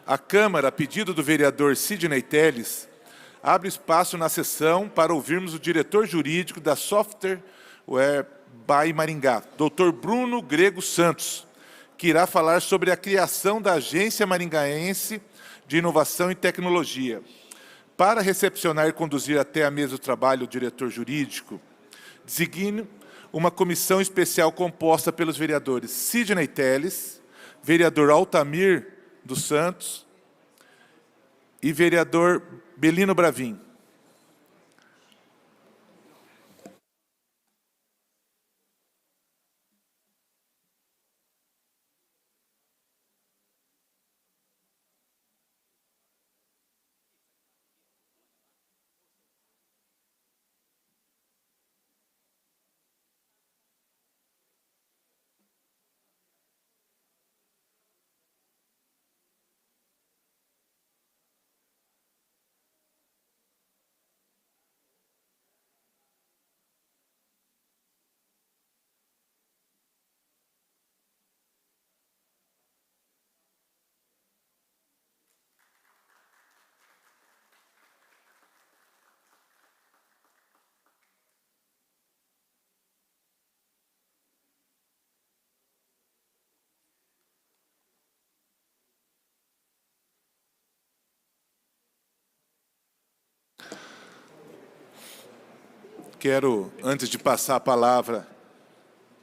A Câmara, a pedido do vereador Sidney Telles, abre espaço na sessão para ouvirmos o diretor jurídico da Software by Maringá, Dr. Bruno Grego Santos, que irá falar sobre a criação da Agência Maringaense de Inovação e Tecnologia. Para recepcionar e conduzir até a mesa do trabalho o diretor jurídico, designe uma comissão especial composta pelos vereadores Sidney Telles, vereador Altamir dos Santos e vereador Belino Bravin. Quero, antes de passar a palavra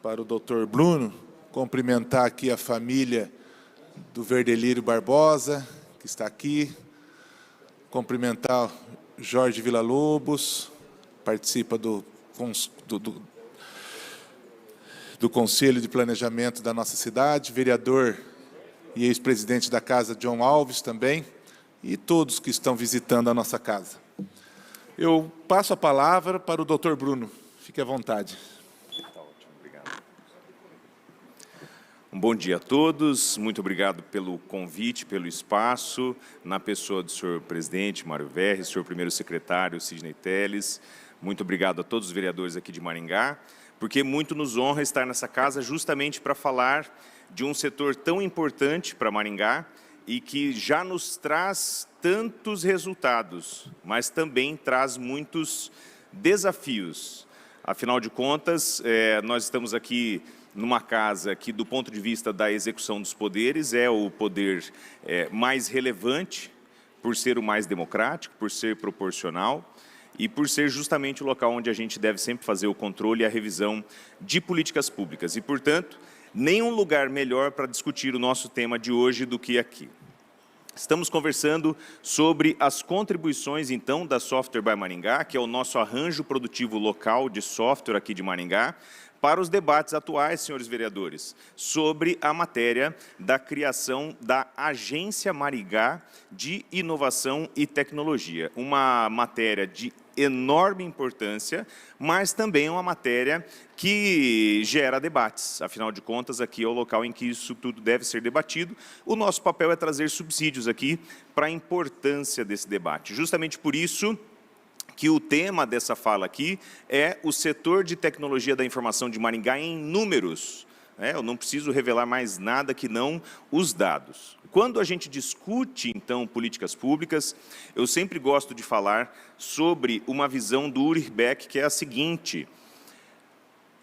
para o Dr. Bruno, cumprimentar aqui a família do Verdelírio Barbosa, que está aqui, cumprimentar o Jorge Villa-Lobos, participa do Conselho de Planejamento da nossa cidade, vereador e ex-presidente da casa, John Alves, também, e todos que estão visitando a nossa casa. Eu passo a palavra para o Dr. Bruno. Fique à vontade. Tá ótimo, obrigado. Um bom dia a todos. Muito obrigado pelo convite, pelo espaço, na pessoa do senhor presidente, Mário Verri, senhor primeiro secretário, Sidney Telles. Muito obrigado a todos os vereadores aqui de Maringá, porque muito nos honra estar nessa casa justamente para falar de um setor tão importante para Maringá e que já nos traz tantos resultados, mas também traz muitos desafios. Afinal de contas, nós estamos aqui numa casa que, do ponto de vista da execução dos poderes, é o poder mais relevante, por ser o mais democrático, por ser proporcional e por ser justamente o local onde a gente deve sempre fazer o controle e a revisão de políticas públicas. E, portanto, nenhum lugar melhor para discutir o nosso tema de hoje do que aqui. Estamos conversando sobre as contribuições, então, da Software by Maringá, que é o nosso arranjo produtivo local de software aqui de Maringá, para os debates atuais, senhores vereadores, sobre a matéria da criação da Agência Maringá de Inovação e Tecnologia. Uma matéria de enorme importância, mas também uma matéria que gera debates. Afinal de contas, aqui é o local em que isso tudo deve ser debatido. O nosso papel é trazer subsídios aqui para a importância desse debate. Justamente por isso que o tema dessa fala aqui é o setor de tecnologia da informação de Maringá em números. Eu não preciso revelar mais nada que não os dados. Quando a gente discute, então, políticas públicas, eu sempre gosto de falar sobre uma visão do Ulrich Beck, que é a seguinte: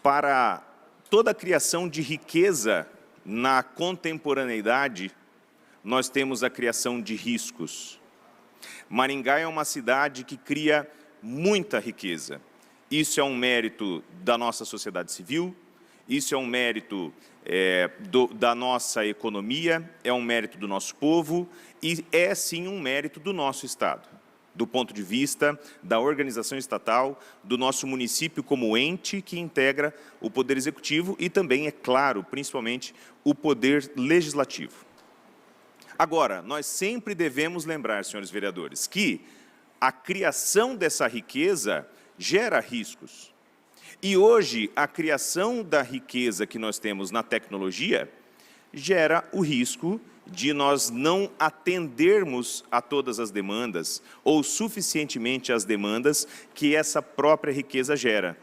para toda a criação de riqueza na contemporaneidade, nós temos a criação de riscos. Maringá é uma cidade que cria muita riqueza. Isso é um mérito da nossa sociedade civil, isso é um mérito da nossa economia, é um mérito do nosso povo e é, sim, um mérito do nosso Estado, do ponto de vista da organização estatal, do nosso município como ente que integra o Poder Executivo e também, é claro, principalmente, o Poder Legislativo. Agora, nós sempre devemos lembrar, senhores vereadores, que a criação dessa riqueza gera riscos. E hoje, a criação da riqueza que nós temos na tecnologia gera o risco de nós não atendermos a todas as demandas ou suficientemente às demandas que essa própria riqueza gera.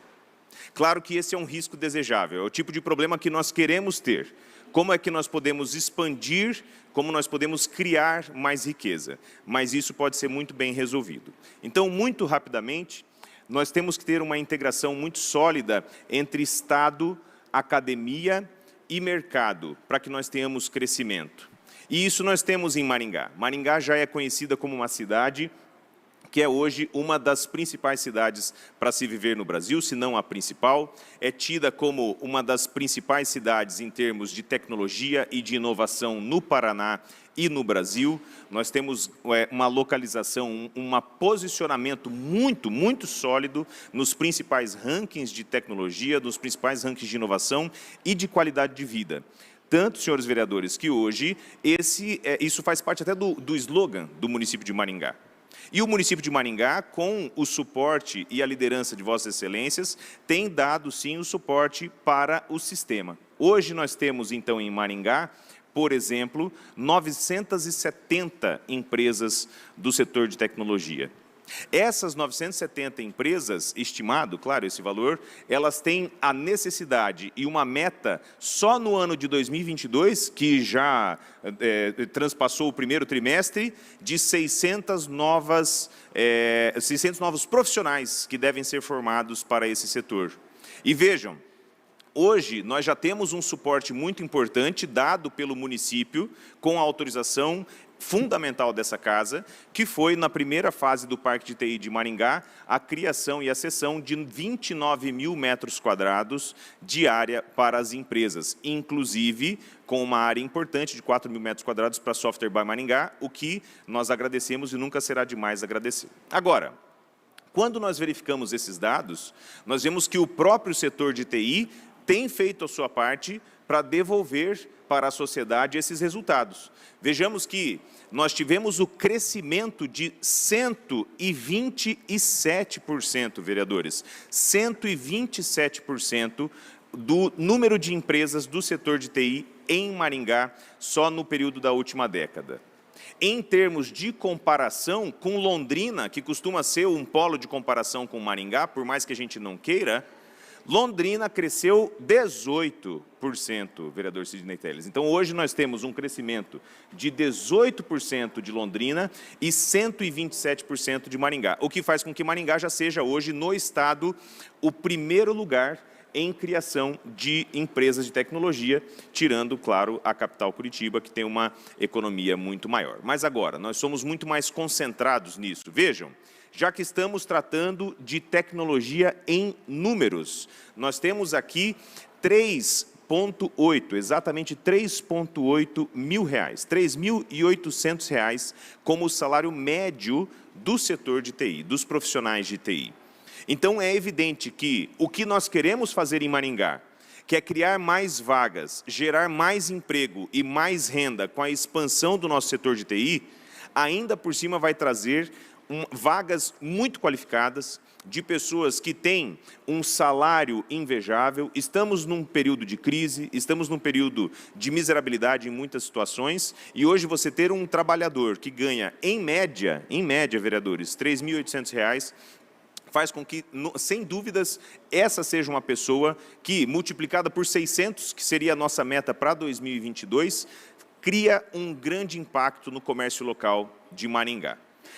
Claro que esse é um risco desejável, é o tipo de problema que nós queremos ter. como é que nós podemos expandir, como nós podemos criar mais riqueza. Mas isso pode ser muito bem resolvido. Então, muito rapidamente, nós temos que ter uma integração muito sólida entre Estado, academia e mercado, para que nós tenhamos crescimento. E isso nós temos em Maringá. Maringá já é conhecida como uma cidade que é hoje uma das principais cidades para se viver no Brasil, se não a principal. É tida como uma das principais cidades em termos de tecnologia e de inovação no Paraná e no Brasil. Nós temos uma localização, um posicionamento muito sólido nos principais rankings de tecnologia, nos principais rankings de inovação e de qualidade de vida. Tanto, senhores vereadores, que hoje isso faz parte até do slogan do município de Maringá. E o município de Maringá, com o suporte e a liderança de Vossas Excelências, tem dado, sim, o suporte para o sistema. Hoje nós temos, então, em Maringá, por exemplo, 970 empresas do setor de tecnologia. Essas 970 empresas, estimado, claro, esse valor, elas têm a necessidade e uma meta só no ano de 2022, que já transpassou o primeiro trimestre, de 600 novos profissionais que devem ser formados para esse setor. E vejam, hoje nós já temos um suporte muito importante dado pelo município com a autorização fundamental dessa casa, que foi, na primeira fase do Parque de TI de Maringá, a criação e a cessão de 29 mil metros quadrados de área para as empresas, inclusive com uma área importante de 4 mil metros quadrados para Software by Maringá, o que nós agradecemos e nunca será demais agradecer. Agora, quando nós verificamos esses dados, nós vemos que o próprio setor de TI tem feito a sua parte para devolver para a sociedade esses resultados. Vejamos que nós tivemos o crescimento de 127%, vereadores, 127% do número de empresas do setor de TI em Maringá, só no período da última década. Em termos de comparação com Londrina, que costuma ser um polo de comparação com Maringá, por mais que a gente não queira, Londrina cresceu 18%, vereador Sidney Telles. Então, hoje nós temos um crescimento de 18% de Londrina e 127% de Maringá, o que faz com que Maringá já seja hoje, no estado, o primeiro lugar em criação de empresas de tecnologia, tirando, claro, a capital Curitiba, que tem uma economia muito maior. Mas agora, nós somos muito mais concentrados nisso. Vejam, já que estamos tratando de tecnologia em números, nós temos aqui 3,8, exatamente 3,8 mil reais, R$ 3.800 como o salário médio do setor de TI, dos profissionais de TI. Então, é evidente que o que nós queremos fazer em Maringá, que é criar mais vagas, gerar mais emprego e mais renda com a expansão do nosso setor de TI, ainda por cima vai trazer vagas muito qualificadas, de pessoas que têm um salário invejável. Estamos num período de crise, estamos num período de miserabilidade em muitas situações, e hoje você ter um trabalhador que ganha, em média, vereadores, R$ 3.800, faz com que, sem dúvidas, essa seja uma pessoa que, multiplicada por 600, que seria a nossa meta para 2022, cria um grande impacto no comércio local de Maringá.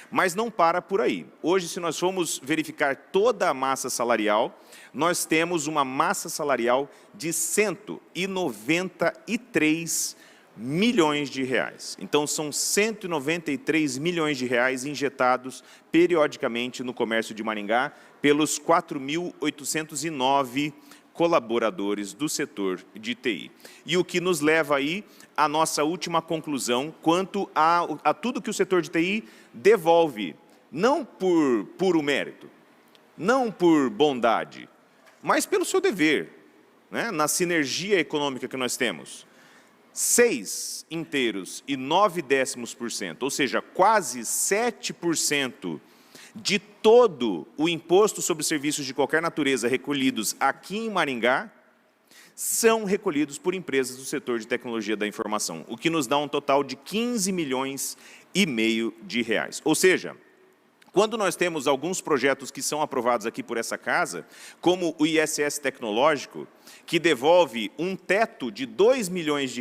Mas não para por aí. Hoje, se nós formos verificar toda a massa salarial, nós temos uma massa salarial de 193 milhões de reais. Então, são 193 milhões de reais injetados periodicamente no comércio de Maringá pelos 4.809 colaboradores do setor de TI. E o que nos leva aí à nossa última conclusão quanto a tudo que o setor de TI devolve, não por puro mérito, não por bondade, mas pelo seu dever, né? Na sinergia econômica que nós temos. 6,9%, ou seja, quase 7% de todo o imposto sobre serviços de qualquer natureza recolhidos aqui em Maringá, são recolhidos por empresas do setor de tecnologia da informação, o que nos dá um total de 15 milhões e meio de reais. Ou seja, Quando nós temos alguns projetos que são aprovados aqui por essa casa, como o ISS Tecnológico, que devolve um teto de R$2 milhões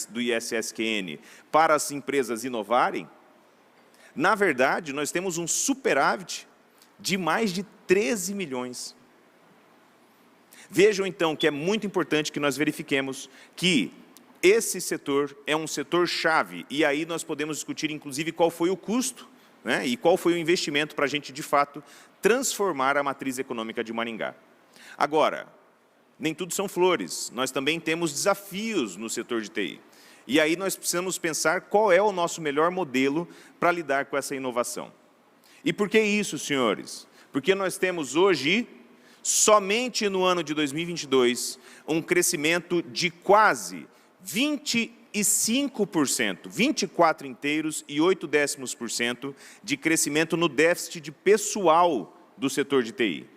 do ISSQN para as empresas inovarem, na verdade, nós temos um superávit de mais de 13 milhões. Vejam, então, que é muito importante que nós verifiquemos que esse setor é um setor-chave, e aí nós podemos discutir, inclusive, qual foi o custo, né, e qual foi o investimento para a gente, de fato, transformar a matriz econômica de Maringá. Agora, nem tudo são flores, nós também temos desafios no setor de TI. E aí nós precisamos pensar qual é o nosso melhor modelo para lidar com essa inovação. E por que isso, senhores? Porque nós temos hoje, somente no ano de 2022, um crescimento de quase 25%, 24 inteiros e 0,8% de crescimento no déficit de pessoal do setor de TI.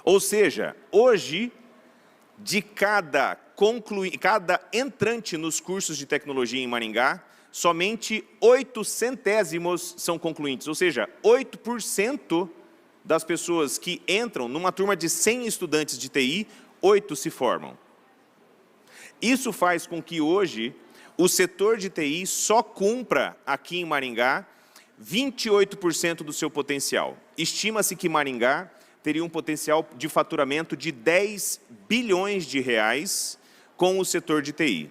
Ou seja, hoje, de cada entrante nos cursos de tecnologia em Maringá, somente 8 centésimos são concluintes, ou seja, 8% das pessoas que entram numa turma de 100 estudantes de TI, 8 se formam. Isso faz com que hoje o setor de TI só cumpra aqui em Maringá 28% do seu potencial. Estima-se que Maringá teria um potencial de faturamento de R$10 bilhões com o setor de TI.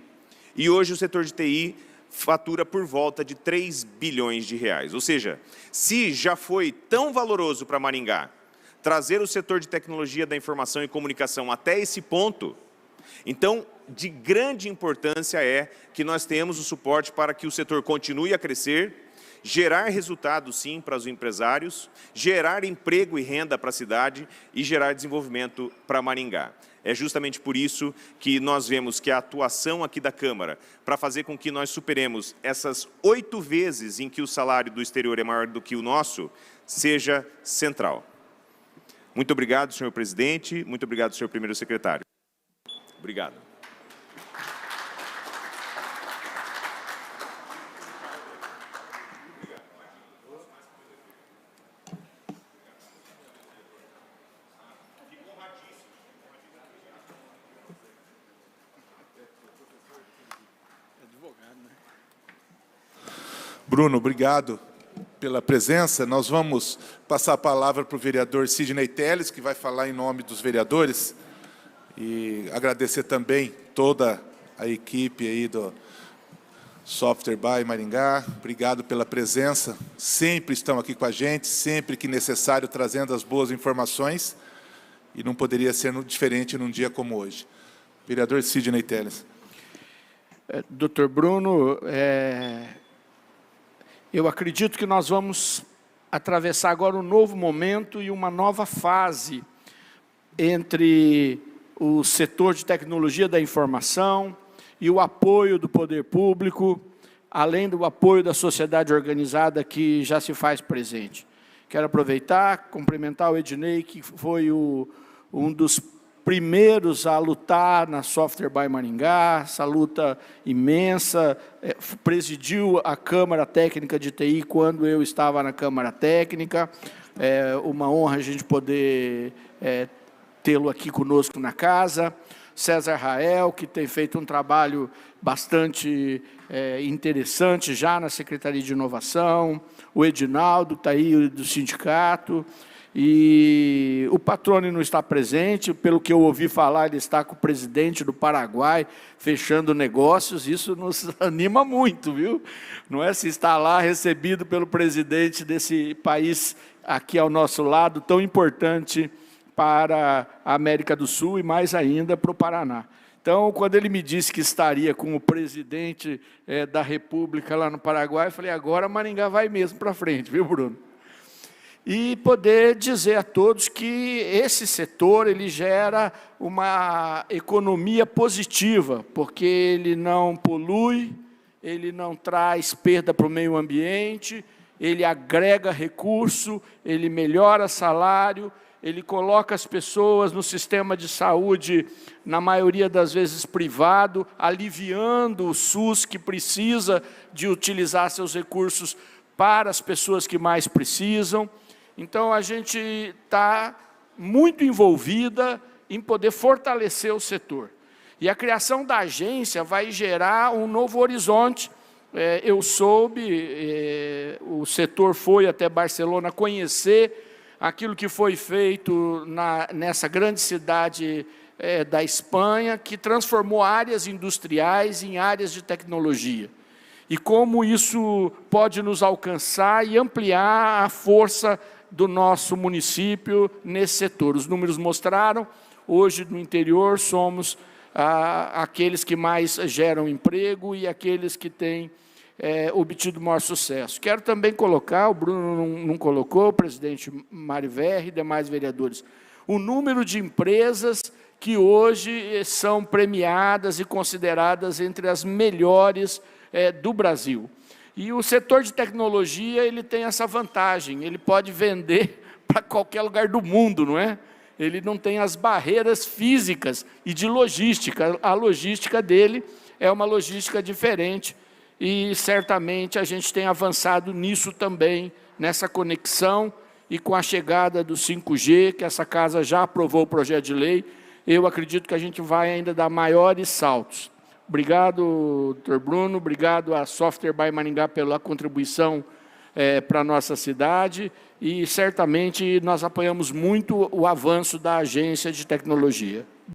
E hoje o setor de TI fatura por volta de R$3 bilhões. Ou seja, se já foi tão valoroso para Maringá trazer o setor de tecnologia da informação e comunicação até esse ponto, então, de grande importância é que nós tenhamos o suporte para que o setor continue a crescer, gerar resultados, sim, para os empresários, gerar emprego e renda para a cidade e gerar desenvolvimento para Maringá. É justamente por isso que nós vemos que a atuação aqui da Câmara, para fazer com que nós superemos essas 8 vezes em que o salário do exterior é maior do que o nosso, seja central. Muito obrigado, senhor presidente, muito obrigado, senhor primeiro secretário. Obrigado. Bruno, obrigado pela presença. Nós vamos passar a palavra para o vereador Sidney Telles, que vai falar em nome dos vereadores, e agradecer também toda a equipe aí do Software by Maringá. Obrigado pela presença. Sempre estão aqui com a gente, sempre que necessário, trazendo as boas informações, e não poderia ser diferente num dia como hoje. Vereador Sidney Telles. Doutor Bruno, eu acredito que nós vamos atravessar agora um novo momento e uma nova fase entre o setor de tecnologia da informação e o apoio do poder público, além do apoio da sociedade organizada que já se faz presente. Quero aproveitar, cumprimentar o Ednei, que foi um dos primeiros a lutar na Software by Maringá, essa luta imensa, presidiu a Câmara Técnica de TI quando eu estava na Câmara Técnica. É uma honra a gente poder tê-lo aqui conosco na casa. César Rael, que tem feito um trabalho bastante interessante já na Secretaria de Inovação, o Edinaldo, que está aí do sindicato, e o Patrone não está presente, pelo que eu ouvi falar, ele está com o presidente do Paraguai, fechando negócios, isso nos anima muito, viu? Não é se está lá recebido pelo presidente desse país aqui ao nosso lado, tão importante para a América do Sul e mais ainda para o Paraná. Então, quando ele me disse que estaria com o presidente da República lá no Paraguai, eu falei, agora Maringá vai mesmo para frente, viu, Bruno? E poder dizer a todos que esse setor ele gera uma economia positiva, porque ele não polui, ele não traz perda para o meio ambiente, ele agrega recurso, ele melhora salário, ele coloca as pessoas no sistema de saúde, na maioria das vezes privado, aliviando o SUS que precisa de utilizar seus recursos para as pessoas que mais precisam. Então, a gente está muito envolvida em poder fortalecer o setor. E a criação da agência vai gerar um novo horizonte. Eu soube, o setor foi até Barcelona conhecer aquilo que foi feito nessa grande cidade da Espanha, que transformou áreas industriais em áreas de tecnologia. E como isso pode nos alcançar e ampliar a força do nosso município nesse setor. Os números mostraram, hoje no interior somos aqueles que mais geram emprego e aqueles que têm obtido maior sucesso. Quero também colocar, o Bruno não colocou, o presidente Mário Verri e demais vereadores, o número de empresas que hoje são premiadas e consideradas entre as melhores do Brasil. E o setor de tecnologia, ele tem essa vantagem, ele pode vender para qualquer lugar do mundo, não é? Ele não tem as barreiras físicas e de logística. A logística dele é uma logística diferente e, certamente, a gente tem avançado nisso também, nessa conexão e com a chegada do 5G, que essa casa já aprovou o projeto de lei, eu acredito que a gente vai ainda dar maiores saltos. Obrigado, Dr. Bruno, obrigado à Software by Maringá pela contribuição para a nossa cidade e, certamente, nós apoiamos muito o avanço da agência de tecnologia.